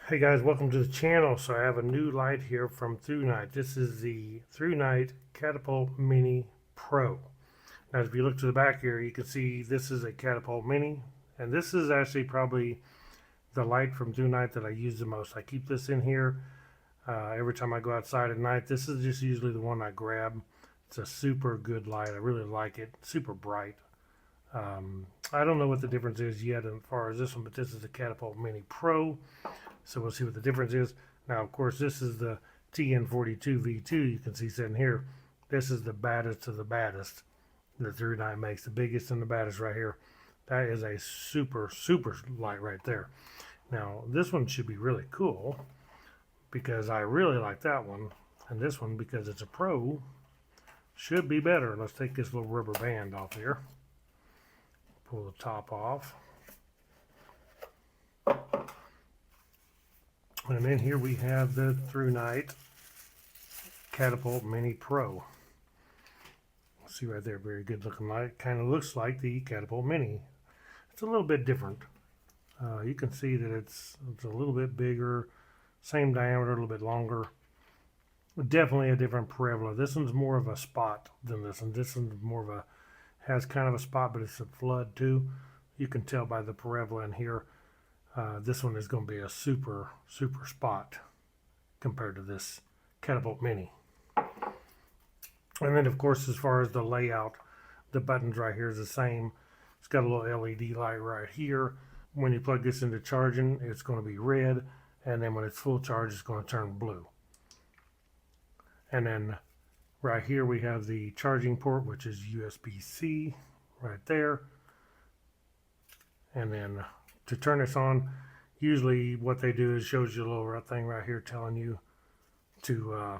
Hey guys, welcome to the channel. So I have a new light here from ThruNite. This is the ThruNite Catapult Mini Pro. Now if you look to the back here, you can see this is a Catapult Mini, and this is actually probably the light from ThruNite that I use the most. I keep this in here every time I go outside at night. This is just usually the one I grab. It's a super good light. I really like it. Super bright. I don't know what the difference is yet as far as this one, but this is the Catapult Mini Pro. So we'll see what the difference is. Now, of course, this is the TN42V2 you can see sitting here. This is the baddest of the baddest that ThruNite makes. The biggest and the baddest right here. That is a super, super light right there. Now, this one should be really cool because I really like that one. And this one, because it's a Pro, should be better. Let's take this little rubber band off here. Pull the top off. And then here we have the ThruNite Catapult Mini Pro. See right there, very good looking light. Kind of looks like the Catapult Mini. It's a little bit different. You can see that it's a little bit bigger, same diameter, a little bit longer. Definitely a different parabola. This one's more of a spot than this one. This one's more of a, has kind of a spot, but it's a flood too. You can tell by the parabola in here. This one is going to be a super, super spot compared to this Catapult Mini. And then, of course, as far as the layout, the buttons right here is the same. It's got a little LED light right here. When you plug this into charging, it's going to be red. And then when it's full charge, it's going to turn blue. And then right here, we have the charging port, which is USB-C right there. And then to turn this on, usually what they do is shows you a little thing right here telling you to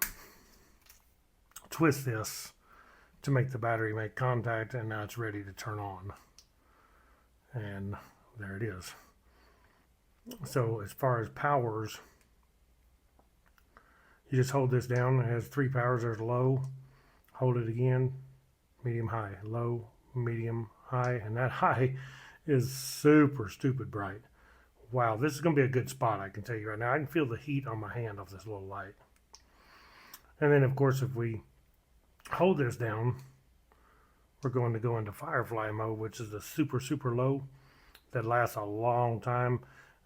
twist this to make the battery make contact, and now it's ready to turn on. And there it is. So as far as powers, you just hold this down. It has 3 powers. There's low, hold it again, medium, high, low, medium, high, and that high is super stupid bright. Wow, this is going to be a good spot, I can tell you right now. I can feel the heat on my hand off this little light. And then, of course, if we hold this down, we're going to go into Firefly mode, which is the super, super low that lasts a long time.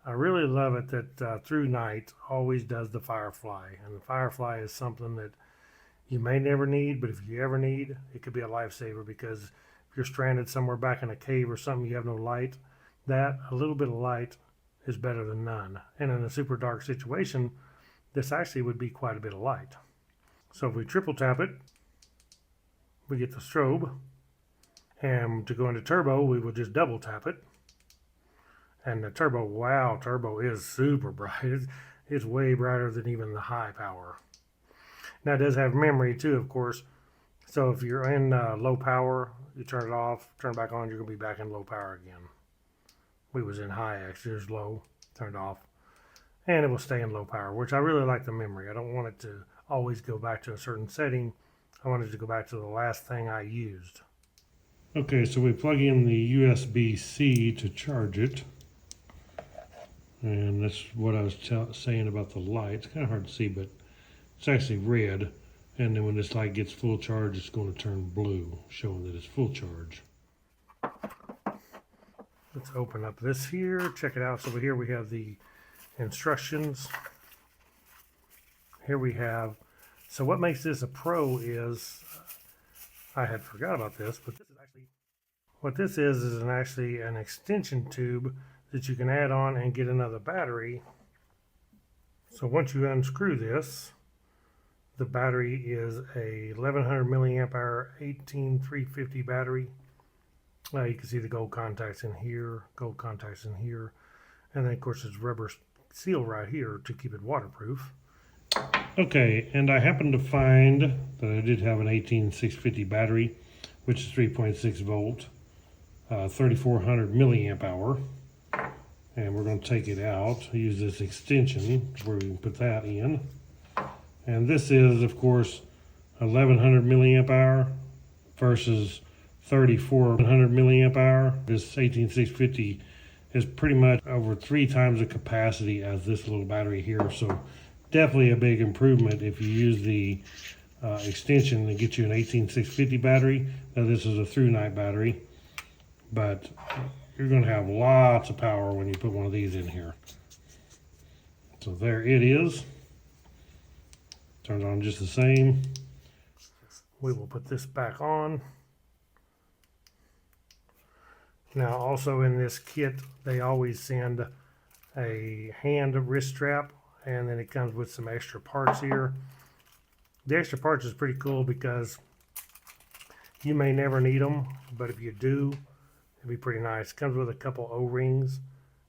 I really love it that ThruNite always does the Firefly. And the Firefly is something that you may never need, but if you ever need, it could be a lifesaver, because if you're stranded somewhere back in a cave or something, you have no light, that a little bit of light is better than none. And in a super dark situation, this actually would be quite a bit of light. So if we triple tap it, we get the strobe. And to go into turbo, we will just double tap it. And the turbo, wow, turbo is super bright. It's way brighter than even the high power. Now it does have memory too, of course. So if you're in low power, you turn it off, turn it back on, you're going to be back in low power again. We was in high, actually. There's low, turned off. And it will stay in low power, which I really like the memory. I don't want it to always go back to a certain setting. I want it to go back to the last thing I used. Okay, so we plug in the USB-C to charge it. And that's what I was saying about the light. It's kind of hard to see, but it's actually red. And then when this light gets full charge, it's going to turn blue, showing that it's full charge. Let's open up this here, check it out. So over here we have the instructions. Here we have, so what makes this a Pro is, I had forgot about this, but this is actually, what this is actually an extension tube that you can add on and get another battery. So once you unscrew this, the battery is a 1100 milliamp hour 18350 battery. You can see the gold contacts in here, gold contacts in here, and then of course it's rubber seal right here to keep it waterproof. Okay, and I happened to find that I did have an 18650 battery, which is 3.6 volt, 3400 milliamp hour. And we're going to take it out, use this extension where we can put that in. And this is, of course, 1100 milliamp hour versus 3400 milliamp hour. This 18650 is pretty much over 3 times the capacity as this little battery here. So definitely a big improvement if you use the extension to get you an 18650 battery. Now this is a ThruNite battery, but you're going to have lots of power when you put one of these in here. So there it is. Turns on just the same. We will put this back on. Now also in this kit, they always send a hand wrist strap, and then it comes with some extra parts here. The extra parts is pretty cool because you may never need them, but if you do, it'd be pretty nice. It comes with a couple O-rings,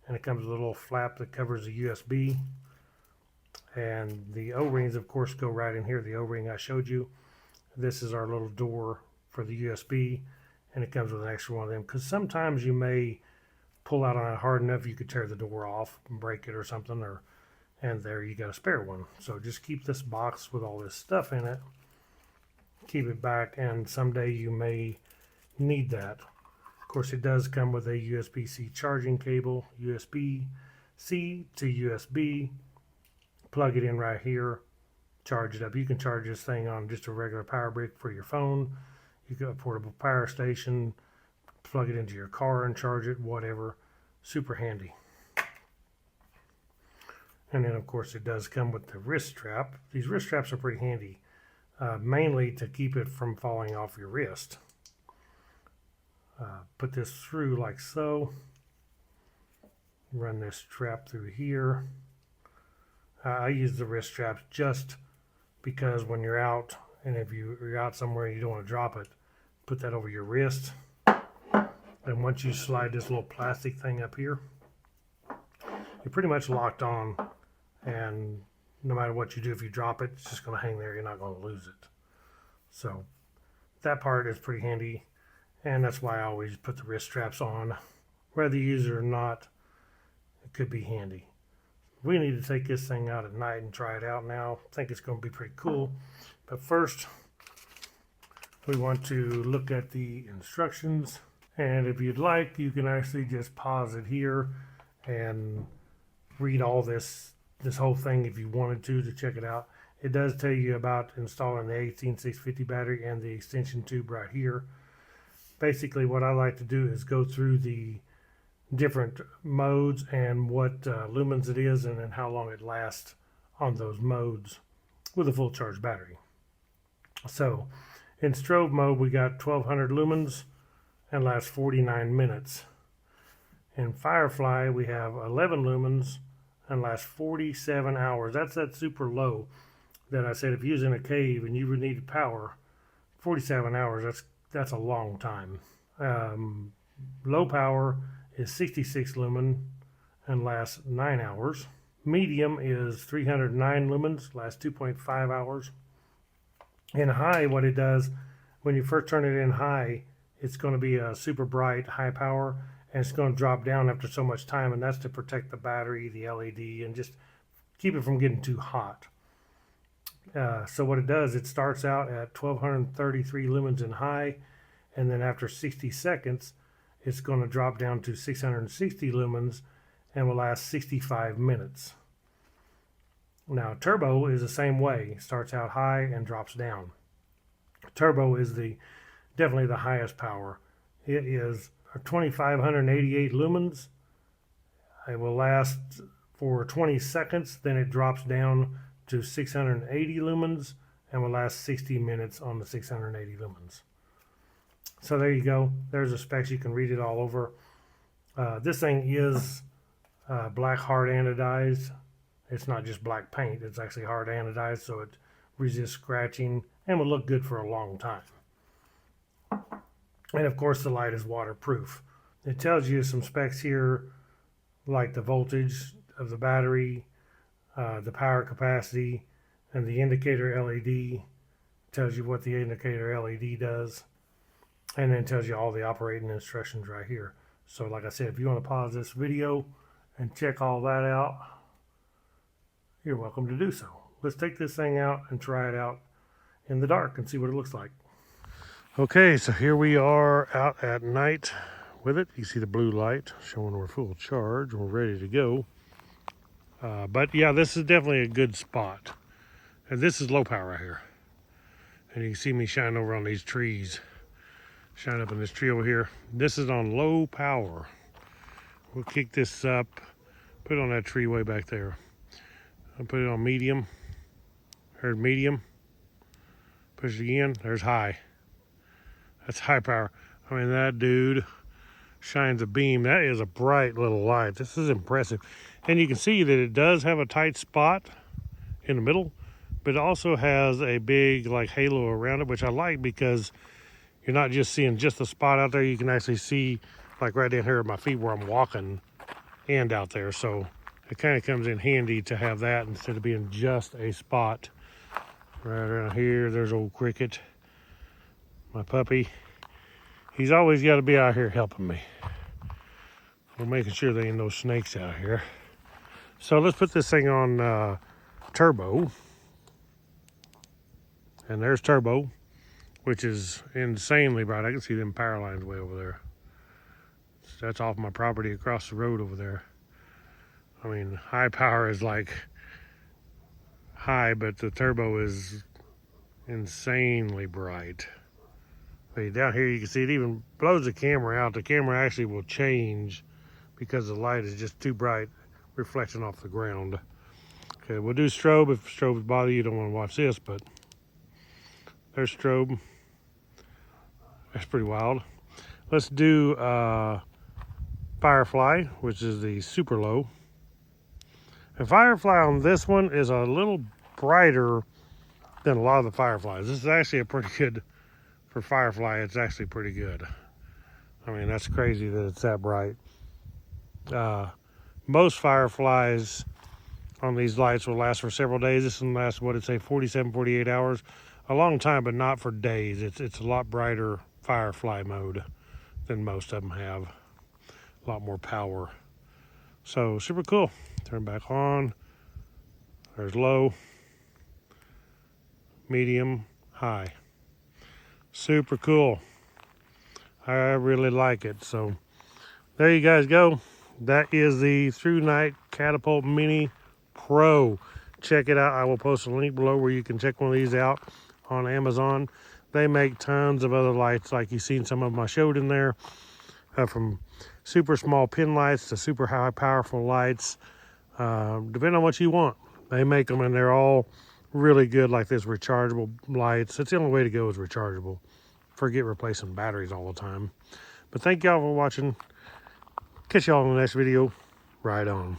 and it comes with a little flap that covers the USB. And the O-rings, of course, go right in here. The O-ring I showed you. This is our little door for the USB, and it comes with an extra one of them, because sometimes you may pull out on it hard enough you could tear the door off and break it or something, and there you got a spare one. So just keep this box with all this stuff in it, keep it back, and someday you may need that. Of course, it does come with a USB-C charging cable, USB-C to USB. Plug it in right here, charge it up. You can charge this thing on just a regular power brick for your phone. You got a portable power station, plug it into your car and charge it, whatever. Super handy. And then of course it does come with the wrist strap. These wrist straps are pretty handy, mainly to keep it from falling off your wrist. Put this through like so. Run this strap through here. I use the wrist straps just because when you're out, and if you're out somewhere and you don't want to drop it, put that over your wrist. And once you slide this little plastic thing up here, you're pretty much locked on, and no matter what you do, if you drop it, it's just going to hang there. You're not going to lose it. So that part is pretty handy, and that's why I always put the wrist straps on. Whether you use it or not, it could be handy. We need to take this thing out at night and try it out now. I think it's going to be pretty cool. But first, we want to look at the instructions. And if you'd like, you can actually just pause it here and read all this whole thing if you wanted to check it out. It does tell you about installing the 18650 battery and the extension tube right here. Basically, what I like to do is go through the different modes and what lumens it is, and then how long it lasts on those modes with a full charge battery. So in strobe mode, we got 1200 lumens and lasts 49 minutes. In Firefly, we have 11 lumens and lasts 47 hours. That's that super low that I said if you're in a cave and you would need power, 47 hours, that's a long time. Low power is 66 lumen and lasts 9 hours. Medium is 309 lumens, lasts 2.5 hours. In high, what it does, when you first turn it in high, it's going to be a super bright, high power, and it's going to drop down after so much time, and that's to protect the battery, the LED, and just keep it from getting too hot. So what it does, it starts out at 1233 lumens in high, and then after 60 seconds, it's going to drop down to 660 lumens and will last 65 minutes. Now, turbo is the same way. It starts out high and drops down. Turbo is definitely the highest power. It is 2588 lumens. It will last for 20 seconds, then it drops down to 680 lumens and will last 60 minutes on the 680 lumens. So there you go. There's the specs. You can read it all over. This thing is black hard anodized. It's not just black paint. It's actually hard anodized, so it resists scratching and will look good for a long time. And of course, the light is waterproof. It tells you some specs here, like the voltage of the battery, the power capacity, and the indicator LED. Tells you what the indicator LED does. And then tells you all the operating instructions right here. So like I said, if you want to pause this video and check all that out, you're welcome to do so. Let's take this thing out and try it out in the dark and see what it looks like. Okay, so here we are out at night with it. You see the blue light showing we're full charge. We're ready to go. But yeah, this is definitely a good spot. And this is low power right here. And you can see me shine over on these trees. Shine up in this tree over here. This is on low power. We'll kick this up, put it on that tree way back there. I'll put it on medium. Heard medium. Push it again. There's high. That's high power. I mean, that dude shines a beam. That is a bright little light. This is impressive. And you can see that it does have a tight spot in the middle, but it also has a big like halo around it, which I like because you're not just seeing just the spot out there. You can actually see like right down here at my feet where I'm walking and out there. So it kind of comes in handy to have that instead of being just a spot. Right around here, there's old Cricket, my puppy. He's always got to be out here helping me. We're making sure there ain't no snakes out here. So let's put this thing on turbo. And there's turbo, which is insanely bright. I can see them power lines way over there. So that's off my property across the road over there. I mean, high power is like high, but the turbo is insanely bright. But down here you can see it even blows the camera out. The camera actually will change because the light is just too bright, reflecting off the ground. Okay, we'll do strobe. If strobes bother you, don't want to watch this, but there's strobe. That's pretty wild. Let's do Firefly, which is the super low. And Firefly on this one is a little brighter than a lot of the Fireflies. This is actually a pretty good, for Firefly, it's actually pretty good. I mean, that's crazy that it's that bright. Most Fireflies on these lights will last for several days. This one lasts, what, it'd say 47, 48 hours. A long time, but not for days. It's a lot brighter Firefly mode than most of them have. A lot more power. So, super cool. Turn back on. There's low, medium, high. Super cool. I really like it. So, there you guys go. That is the ThruNite Catapult Mini Pro. Check it out. I will post a link below where you can check one of these out on Amazon. They make tons of other lights like you've seen some of them I showed in there. From super small pin lights to super high powerful lights. Depending on what you want. They make them and they're all really good, like this rechargeable lights. That's the only way to go is rechargeable. Forget replacing batteries all the time. But thank y'all for watching. Catch y'all in the next video. Right on.